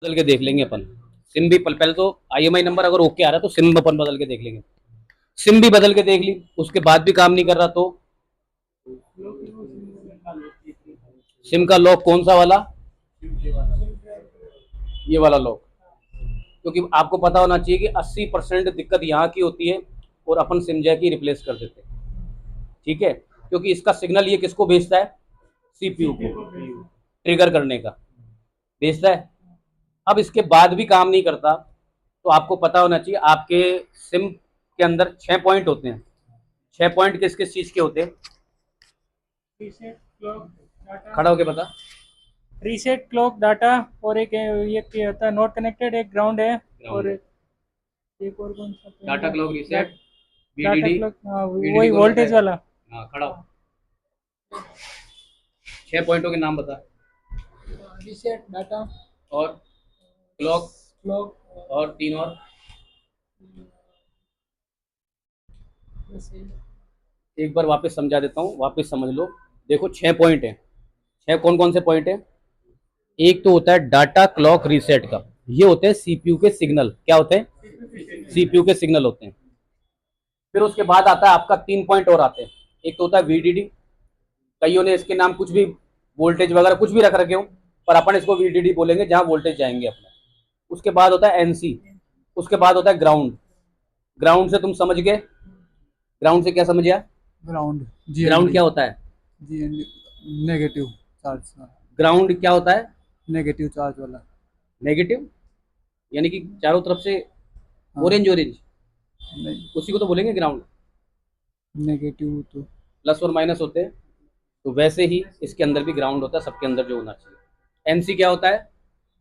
बदल के देख लेंगे अपन। सिम भी पहले तो IMI नंबर अगर ओके आ रहा है तो सिम अपन बदल के देख लेंगे। सिम भी बदल के देख ली, उसके बाद भी काम नहीं कर रहा तो सिम का लॉक कौन सा वाला, ये वाला लॉक। क्योंकि आपको पता होना चाहिए कि 80% दिक्कत यहाँ की होती है और अपन सिम जैक ही रिप्लेस कर देते हैं। ठीक है, क्योंकि इसका सिग्नल ये किसको भेजता है, CPU को ट्रिगर करने का भेजता है। अब इसके बाद भी काम नहीं करता तो आपको पता होना चाहिए आपके सिम के अंदर 6 पॉइंट होते हैं। 6 पॉइंट किस किस चीज के होते हैं, खड़ा होके बता। रीसेट क्लॉक डाटा और एक ये क्या होता है नॉट कनेक्टेड, एक ग्राउंड है और एक और कौन सा data clock reset, data VDD। Clock, हाँ VDD वही कौन होता वोल्टेज है, वाला। हाँ खड़ा हो। 6 पॉइंटों के नाम बता। रीसेट डाटा और क्लॉक, क्लॉक और तीन और। एक बार वापस समझा देता हूँ, वापस समझ लो। देखो 6 पॉइंट है। 6 कौन कौन से पॉइंट है, एक तो होता है डाटा क्लॉक रीसेट का, ये होते हैं CPU के सिग्नल। क्या होते हैं, CPU के सिग्नल होते हैं। फिर उसके बाद आता है आपका 3 पॉइंट और आते हैं। एक तो होता है VDD, कईयों ने इसके नाम कुछ भी वोल्टेज वगैरह कुछ भी रख रखे हो, पर अपन इसको VDD बोलेंगे जहां वोल्टेज जाएंगे अपने। उसके बाद होता है NC, उसके बाद होता है ग्राउंड। ग्राउंड से तुम समझ गए, ग्राउंड से क्या समझ गया, ग्राउंड ग्राउंड GND क्या होता है, GND नेगेटिव चार्ज, ग्राउंड क्या होता है, नेगेटिव चार्ज वाला। नेगेटिव, यानी कि चारों तरफ से हाँ, ऑरेंज ऑरेंज, नहीं उसी को तो बोलेंगे ग्राउंड। नेगेटिव तो प्लस और माइनस होते हैं, तो वैसे ही इसके अंदर भी ग्राउंड होता है, सबके अंदर जो होना चाहिए। NC क्या होता है,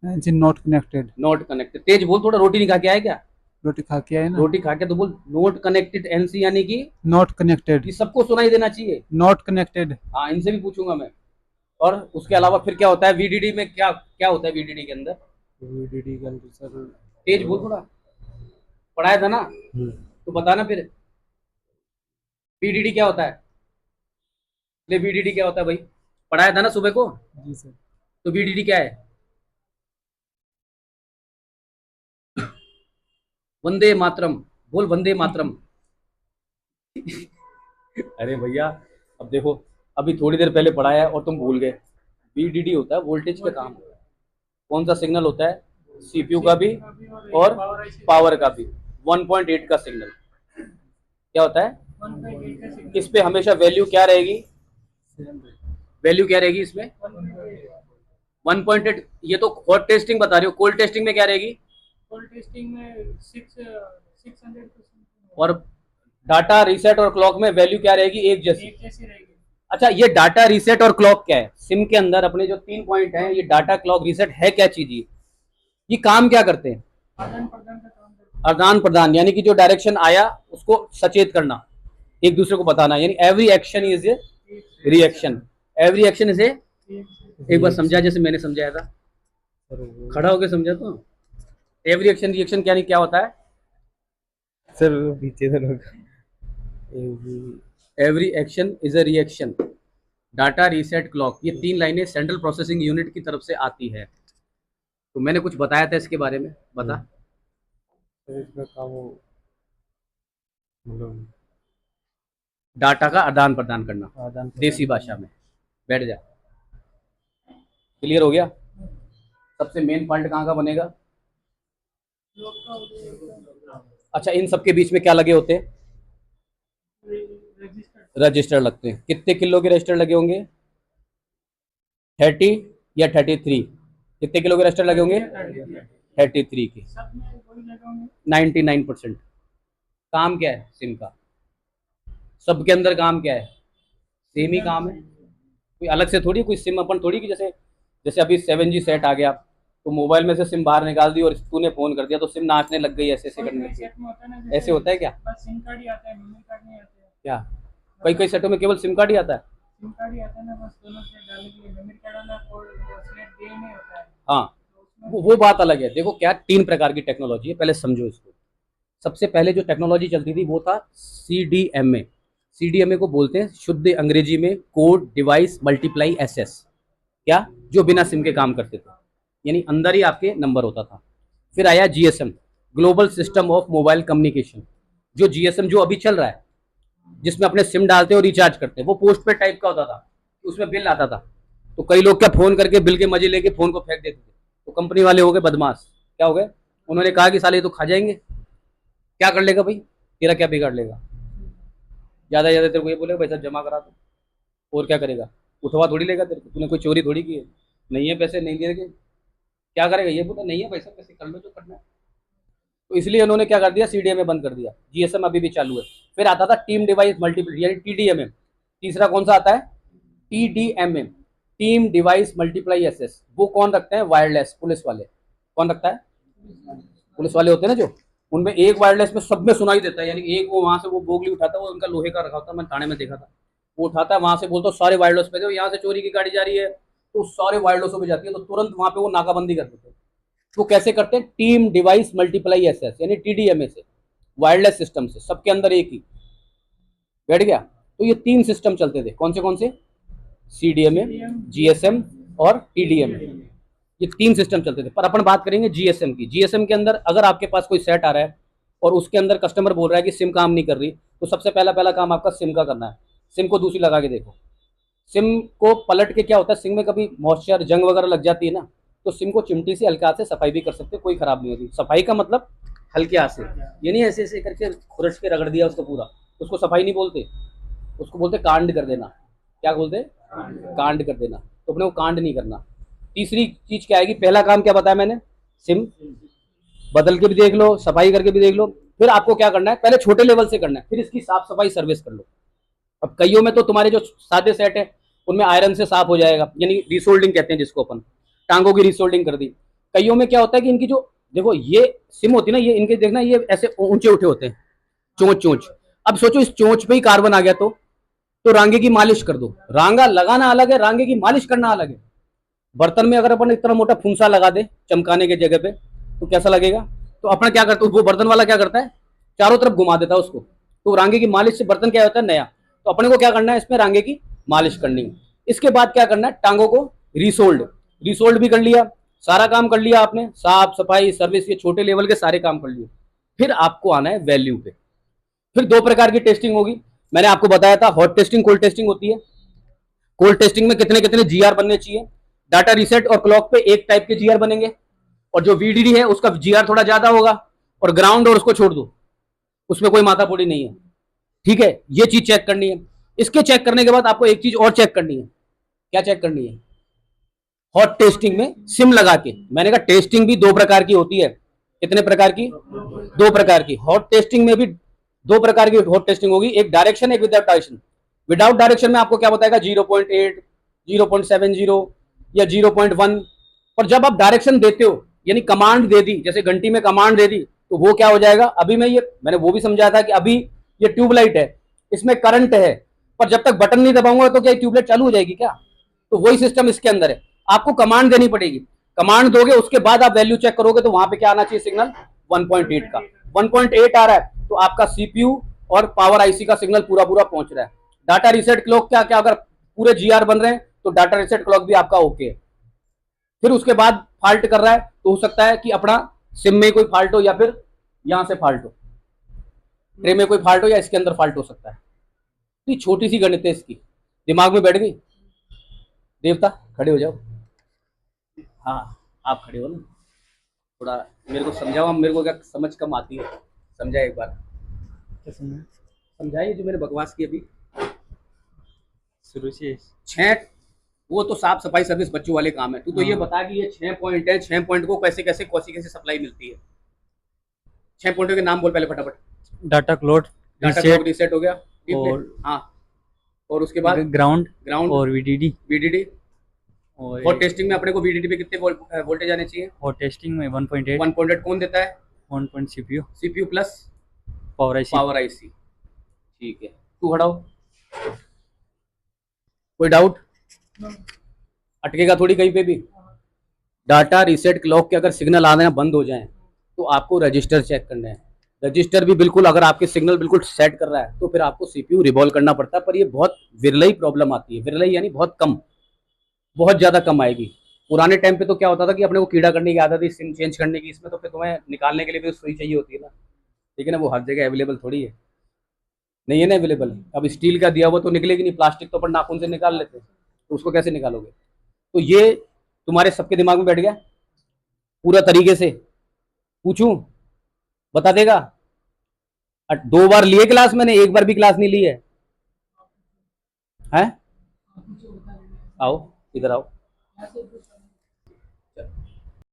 नॉट कनेक्टेड। Not connected. तेज बोल, थोड़ा रोटी नहीं खा के आया क्या, रोटी खा के आए ना। रोटी खा के तो बोल। नॉट कनेक्टेड NC यानी कि नॉट कनेक्टेड, ये सबको सुनाई देना चाहिए। Not connected. हाँ, इनसे भी पूछूंगा मैं। और उसके अलावा फिर क्या होता है VDD में, क्या क्या होता है VDD के अंदर, VDD का सर। तेज बोल थोड़ा, पढ़ाया था ना तो बताना फिर। VDD क्या होता है, ले VDD क्या होता है भाई, पढ़ाया था ना सुबह को। जी सर। तो VDD क्या है, वंदे मातरम, बोल वंदे मातरम। अरे भैया, अब देखो, अभी थोड़ी देर पहले पढ़ाया और तुम भूल गए। VDD होता है वोल्टेज का काम। कौन सा सिग्नल होता है, CPU का भी और पावर का भी। 1.8 का सिग्नल क्या होता है, इस पे हमेशा वैल्यू क्या रहेगी, वैल्यू क्या रहेगी इसमें 1.8। ये तो हॉट टेस्टिंग बता रही हो, कोल्ड टेस्टिंग में क्या रहेगी, कोल्ड टेस्टिंग में 600। और डाटा रीसेट और क्लॉक में वैल्यू क्या रहेगी, एक जैसी। एक जैसी रहेगी। अच्छा, ये डाटा रीसेट और क्लॉक क्या है, सिम के अंदर अपने जो 3 पॉइंट हैं, ये डाटा क्लॉक रीसेट है क्या चीज, ये काम क्या करते हैं, आदान प्रदान का काम करते आदान प्रदान, यानी कि जो डायरेक्शन आया उसको सचेत करना, एक दूसरे को बताना, यानी every action is a reaction, every action is a. एक बार समझा जैसे मैंने समझाया था, खड़ा होकर समझा तो। एवरी एक्शन रिएक्शन क्या, नहीं क्या होता है सर पीछे से लोग। Every action is a reaction, data reset clock, ये 3 लाइनें सेंट्रल प्रोसेसिंग यूनिट की तरफ से आती है। तो मैंने कुछ बताया था इसके बारे में, बता। सर इसका काम वो मतलब डाटा का आदान प्रदान करना, आदान देसी भाषा में। बैठ जा, क्लियर हो गया। सबसे मेन फॉल्ट कहाँ का बनेगा, अच्छा इन सबके बीच में क्या लगे होते हैं, रजिस्टर लगते हैं। कितने किलो के रजिस्टर लगे होंगे, 30 या 33, कितने किलो के रजिस्टर लगे होंगे, 33 के। 99%। काम क्या है सिम का, सबके अंदर काम क्या है, सेम ही काम है, कोई अलग से थोड़ी, कोई सिम अपन थोड़ी कि जैसे जैसे अभी 7G सेट आ गया तो मोबाइल में से सिम बाहर निकाल दी और तूने फोन कर दिया तो सिम नाचने लग गई, ऐसे ऐसे करने लग गई। ऐसे होता है क्या, बस सिम कार्ड ही आता है, मेमोरी कार्ड नहीं आता है। क्या कई कई सेटों में केवल सिम कार्ड ही आता है। सिम कार्ड ही आता है ना, बस दोनों से डालने के लिए मेमोरी कार्ड वाला और स्लैट दे नहीं होता है। हाँ, वो बात अलग है। देखो क्या 3 प्रकार की टेक्नोलॉजी है, पहले समझो इसको। सबसे पहले जो टेक्नोलॉजी चलती थी वो था CDMA। CDMA को बोलते हैं शुद्ध अंग्रेजी में कोड डिवाइस मल्टीप्लाई एसेस, क्या, जो बिना सिम के काम करते थे। यानी अंदर ही आपके नंबर होता था। फिर आया GSM, global system of mobile communication. जो जीएसएम जो अभी चल रहा है, जिसमें अपने सिम डालते हैं और रिचार्ज करते हैं, वो पोस्ट पेड टाइप का होता था, उसमें बिल आता था। तो कई लोग क्या फोन करके बिल के मजे लेके फोन को फेंक देते थे। तो कंपनी वाले हो गए बदमाश, क्या हो गए, उन्होंने कहा कि साले ये तो खा जाएंगे। क्या कर लेगा भाई, तेरा क्या बिगाड़ लेगा, ज्यादा ज्यादा तेरे को ये बोलेगा पैसा जमा करा दो, और क्या करेगा, उठवा थोड़ी लेगा तेरे को, तूने कोई चोरी थोड़ी की है। नहीं है पैसे, नहीं देंगे, क्या करेगा, ये बोला नहीं है पैसा, पैसे कर लो जो करना है। तो इसलिए उन्होंने क्या कर दिया, सीडीएमए बंद कर दिया। जीएसएम अभी भी चालू है। फिर आता था टीम डिवाइस मल्टीप्लाई यानी टीडीएमएम। तीसरा कौन सा आता है, टीडीएमएम, टीम डिवाइस मल्टीप्लाई एसएस। वो कौन रखते हैं, वायरलेस पुलिस वाले। कौन रखता है, पुलिस वाले होते हैं ना जो, उनमें एक वायरलेस में सब में सुनाई देता है। यानी एक वो वहां से वो बोगली उठाता है, वो उनका लोहे का रखा होता है, मैं थाने में देखा था। वो उठाता है वहां से, बोलता है सारे वायरलेस पे, यहाँ से चोरी की गाड़ी जा रही है तो सारे वायरलेसों पे जाती है, तो तुरंत वहां पे वो नाकाबंदी कर देते हैं। तो कैसे करते हैं, टीम डिवाइस मल्टीप्लाई एसएस यानी टीडीएमए से, वायरलेस सिस्टम से, सबके अंदर एक ही बैठ गया। तो ये 3 सिस्टम चलते थे, कौन से, सीडीएमए, जीएसएम और टीडीएमए। ये 3 सिस्टम चलते थे। पर अपन बात करेंगे जीएसएम की। जीएसएम के अंदर अगर आपके पास कोई सेट आ रहा है और उसके अंदर कस्टमर बोल रहा है कि सिम काम नहीं कर रही, तो सबसे पहला काम आपका सिम का करना है। सिम को दूसरी लगा के देखो। सिम को पलट के, क्या होता है, सिम में कभी मॉइस्चर जंग वगैरह लग जाती है ना, तो सिम को चिमटी से हल्के हाथ से सफाई भी कर सकते हो, कोई खराब नहीं होती। सफाई का मतलब हल्के हाथ से, ये नहीं ऐसे ऐसे करके खुरच के रगड़ दिया उसको पूरा, उसको सफाई नहीं बोलते, उसको बोलते कांड कर देना। क्या बोलते, कांड कर देना। तो अपने को कांड नहीं करना। तीसरी चीज क्या आएगी, पहला काम क्या बताया मैंने, सिम बदल के भी देख लो, सफाई करके भी देख लो। फिर आपको क्या करना है, पहले छोटे लेवल से करना है, फिर इसकी साफ सफाई सर्विस कर लो। अब कईयों में तो तुम्हारे जो सादे सेट है उनमें आयरन से साफ हो जाएगा, यानी रिसोल्डिंग कहते हैं जिसको अपन, टांगों की रिसोल्डिंग कर दी। कईयों में क्या होता है कि इनकी जो, देखो ये सिम होती है ना, ये इनके देखना ये ऐसे ऊंचे उठे होते हैं, चोंच चोंच। अब सोचो इस चोंच पे ही कार्बन आ गया तो रांगे की मालिश कर दो। रांगा लगाना अलग है, रांगे की मालिश करना अलग है। बर्तन में अगर अपन इतना मोटा फूंसा लगा दे चमकाने के जगह पे तो कैसा लगेगा। तो अपना क्या करता है, वो बर्तन वाला क्या करता है, चारों तरफ घुमा देता है उसको, तो रांगे की मालिश से बर्तन क्या होता है, नया। तो अपने को क्या करना है, इसमें रांगे की मालिश करनी है। इसके बाद क्या करना है, टांगों को रिसोल्ड भी कर लिया, सारा काम कर लिया आपने, साफ सफाई सर्विस, ये छोटे लेवल के सारे काम कर लिए। फिर आपको आना है वैल्यू पे। फिर 2 प्रकार की टेस्टिंग होगी। मैंने आपको बताया था हॉट टेस्टिंग, कोल्ड टेस्टिंग होती है। कोल्ड टेस्टिंग में कितने कितने जीआर बनने चाहिए, डाटा रीसेट और क्लॉक पे एक टाइप के जीआर बनेंगे, और जो वीडीडी है उसका जीआर थोड़ा ज्यादा होगा, और ग्राउंड और उसको छोड़ दो, उसमें कोई माथापोड़ी नहीं है। ठीक है, ये चीज चेक करनी है। इसके चेक करने के बाद आपको एक चीज और चेक करनी है। क्या चेक करनी है, हॉट टेस्टिंग में सिम लगा के, मैंने कहा टेस्टिंग भी 2 प्रकार की होती है। कितने प्रकार की, 2 प्रकार की। हॉट टेस्टिंग में भी 2 प्रकार की हॉट टेस्टिंग होगी, एक डायरेक्शन, एक विदाउट डायरेक्शन। विदाउट डायरेक्शन में आपको क्या बताएगा, 0.8, 0.70 या 0.1। और जब आप डायरेक्शन देते हो, यानी कमांड दे दी, जैसे घंटी में कमांड दे दी, तो वो क्या हो जाएगा, अभी मैंने वो भी समझाया था कि अभी ये ट्यूबलाइट है, इसमें करंट है, पर जब तक बटन नहीं दबाऊंगा तो क्या ट्यूबलाइट चालू हो जाएगी क्या। तो वही सिस्टम इसके अंदर है, आपको कमांड देनी पड़ेगी। कमांड दोगे, उसके बाद आप वैल्यू चेक करोगे, तो वहां पे क्या आना चाहिए सिग्नल, 1.8 का। 1.8 आ रहा है तो आपका सीपीयू और पावर आईसी का सिग्नल पूरा पहुंच रहा है। डाटा रीसेट क्लॉक क्या क्या, अगर पूरे जीआर बन रहे हैं तो डाटा रीसेट क्लॉक भी आपका ओके है। फिर उसके बाद फॉल्ट कर रहा है तो हो सकता है कि अपना सिम में कोई फॉल्ट हो, या फिर यहां से फॉल्ट हो, ट्रे में कोई फॉल्ट हो, या इसके अंदर फॉल्ट हो सकता है। तो ये छोटी सी गणित है, इसकी दिमाग में बैठ गई। देवता खड़े हो जाओ, हाँ आप खड़े हो ना, थोड़ा मेरे को समझाओ, मेरे को क्या समझ कम आती है, समझाए एक बार, समझाइए जो मैंने बकवास की अभी शुरू से। 6, वो तो साफ सफाई सर्विस बच्चों वाले काम है। तू तो ये बता कि ये 6 पॉइंट है, 6 पॉइंट को कैसे कैसे सप्लाई मिलती है। 6 पॉइंटों के नाम बोल पहले फटाफट। डाटा क्लोड, डाटा क्लॉक रीसेट हो गया, और हाँ, और उसके बाद ग्राउंड और वीडीडी। और टेस्टिंग में अपने को वीडीडी पे कितने वोल्टेज आने चाहिए, और टेस्टिंग में 1.8 कौन देता है, 1 CPU CPU plus power IC. ठीक है, तू खड़ा हो, कोई डाउट, अटकेगा थोड़ी कहीं पे भी। डाटा रीसेट क्लॉक के अगर सिग्नल आना बंद हो जाए तो आपको रजिस्टर चेक करना है। रजिस्टर भी बिल्कुल, अगर आपके सिग्नल बिल्कुल सेट कर रहा है तो फिर आपको सीपीयू रिवॉल्व करना पड़ता है, पर ये बहुत विरला ही प्रॉब्लम आती है। विरला यानी बहुत कम, बहुत ज्यादा कम आएगी। पुराने टाइम पे तो क्या होता था कि अपने को कीड़ा करने की आदत थी, सिम चेंज करने की, इसमें तो फिर तुम्हें निकालने के लिए भी सुई चाहिए होती है ना। लेकिन अब वो हर जगह अवेलेबल थोड़ी है, नहीं है ना अवेलेबल। अब स्टील का दिया हुआ तो निकलेगी नहीं, प्लास्टिक तो अपन नाखून से निकाल लेते हैं, तो उसको कैसे निकालोगे। तो ये तुम्हारे सबके दिमाग में बैठ गया पूरा तरीके से। पूछूं, बता देगा। 2 बार लिए क्लास मैंने, एक बार भी क्लास नहीं ली है। हैं? आओ, इधर आओ।